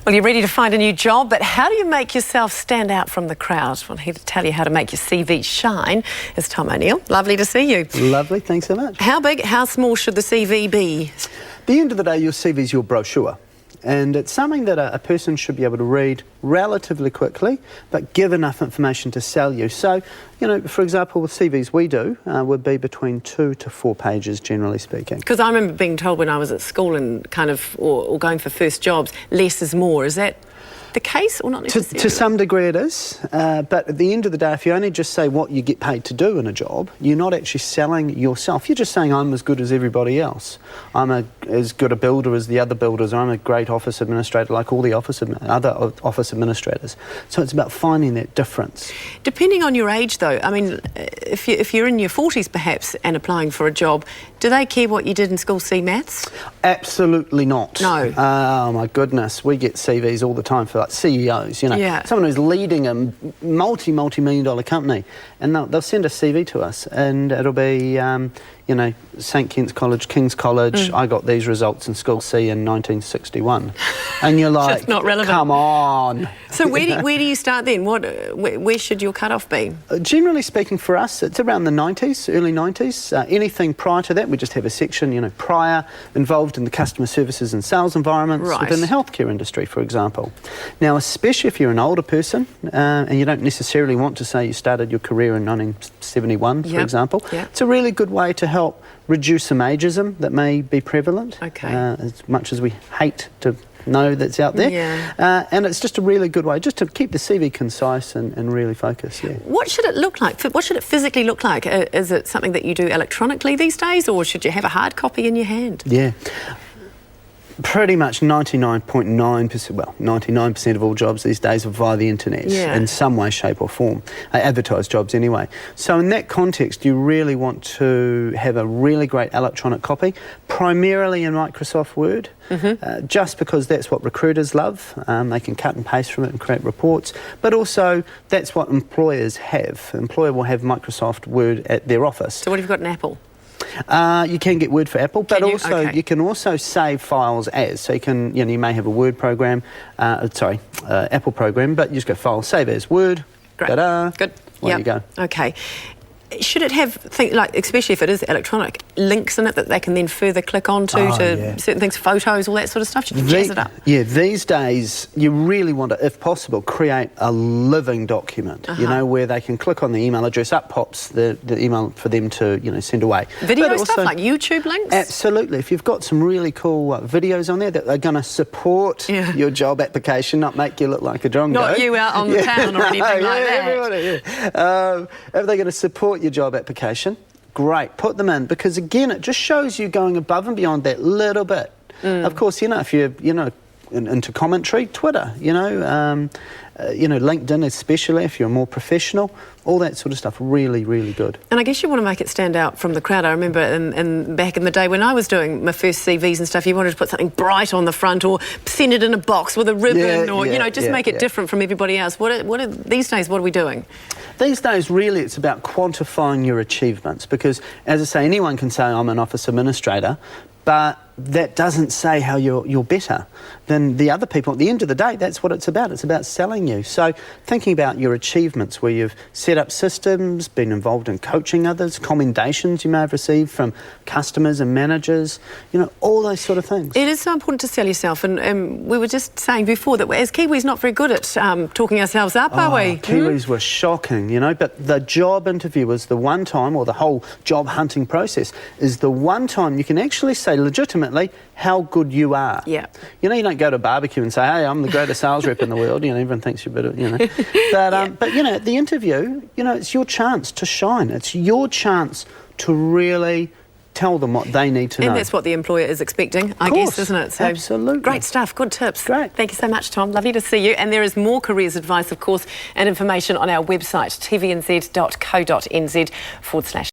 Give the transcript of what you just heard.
Well, you're ready to find a new job, but how do you make yourself stand out from the crowd? Well, here to tell you how to make your CV shine is Tom O'Neill. Lovely to see you. Lovely, thanks so much. How big, how small should the CV be? At the end of the day, your CV is your brochure. And it's something that a person should be able to read relatively quickly, but give enough information to sell you. So, you know, for example, with CVs we do, would be between 2 to 4 pages, generally speaking. Because I remember being told when I was at school and or going for first jobs, less is more. Is that the case or not necessarily? To some degree it is, but at the end of the day, if you only just say what you get paid to do in a job, you're not actually selling yourself. You're just saying, I'm as good as everybody else. I'm as good a builder as the other builders. I'm a great office administrator like all the other office administrators. So it's about finding that difference. Depending on your age, though, I mean, if you're in your 40s perhaps and applying for a job, do they care what you did in school, C maths? Absolutely not. No. Oh my goodness, we get CVs all the time for like CEOs, you know, yeah. Someone who's leading a multi-million dollar company, and they'll send a CV to us, and it'll be, you know, St Kent's College, King's College, I got these results in School C in 1961. And you're like, just not relevant. Come on. So where do you start then? Where should your cut-off be? Generally speaking, for us, it's around the 90s, early 90s. Anything prior to that, we just have a section, you know, prior, involved in the customer services and sales environments within the healthcare industry, for example. Now, especially if you're an older person and you don't necessarily want to say you started your career in 1971, for example, it's a really good way to help reduce some ageism that may be prevalent, as much as we hate to know that's out there. And it's just a really good way just to keep the CV concise and really focused. What should it look like? What should it physically look like? Is it something that you do electronically these days, or should you have a hard copy in your hand? Pretty much 99.9%, well, 99% of all jobs these days are via the internet in some way, shape or form. Advertised jobs anyway. So in that context, you really want to have a really great electronic copy, primarily in Microsoft Word, just because that's what recruiters love. They can cut and paste from it and create reports, but also that's what employers have. An employer will have Microsoft Word at their office. So what have you got in Apple? You can get Word for Apple, but you can also save files as. So you may have a Word program, Apple program, but you just go File, Save As, Word, ta-da, good. There you go. Okay. Should it have, like, especially if it is electronic, links in it that they can then further click onto certain things, photos, all that sort of stuff? Should you jazz it up? Yeah, these days you really want to, if possible, create a living document, you know, where they can click on the email address, up pops the email for them to, you know, send away. Video stuff, like YouTube links? Absolutely. If you've got some really cool videos on there that are going to support your job application, not make you look like a drongo. Not you out on the town or anything like that. Everybody, if they're going to support your job application, great, put them in, because again it just shows you going above and beyond that little bit. Of course, you know, if you're into commentary, Twitter, you know, LinkedIn especially, if you're more professional, all that sort of stuff, really, really good. And I guess you want to make it stand out from the crowd. I remember back in the day when I was doing my first CVs and stuff, you wanted to put something bright on the front or send it in a box with a ribbon or, you know, just make it different from everybody else. These days, what are we doing? These days, really, it's about quantifying your achievements because, as I say, anyone can say, I'm an office administrator, but that doesn't say how you're better than the other people. At the end of the day, that's what it's about. It's about selling you. So thinking about your achievements where you've set up systems, been involved in coaching others, commendations you may have received from customers and managers, you know, all those sort of things. It is so important to sell yourself. And we were just saying before that as Kiwis, not very good at talking ourselves up, are we? Kiwis were shocking, you know, but the job interview was the one time, or the whole job hunting process is the one time you can actually say legitimately how good you are. You know, you don't go to a barbecue and say, hey, I'm the greatest sales rep in the world. You know, everyone thinks you're better, you know. But, you know, at the interview, you know, it's your chance to shine. It's your chance to really tell them what they need to know. And that's what the employer is expecting, I guess, isn't it? So absolutely. Great stuff, good tips. Great. Thank you so much, Tom. Lovely to see you. And there is more careers advice, of course, and information on our website, tvnz.co.nz/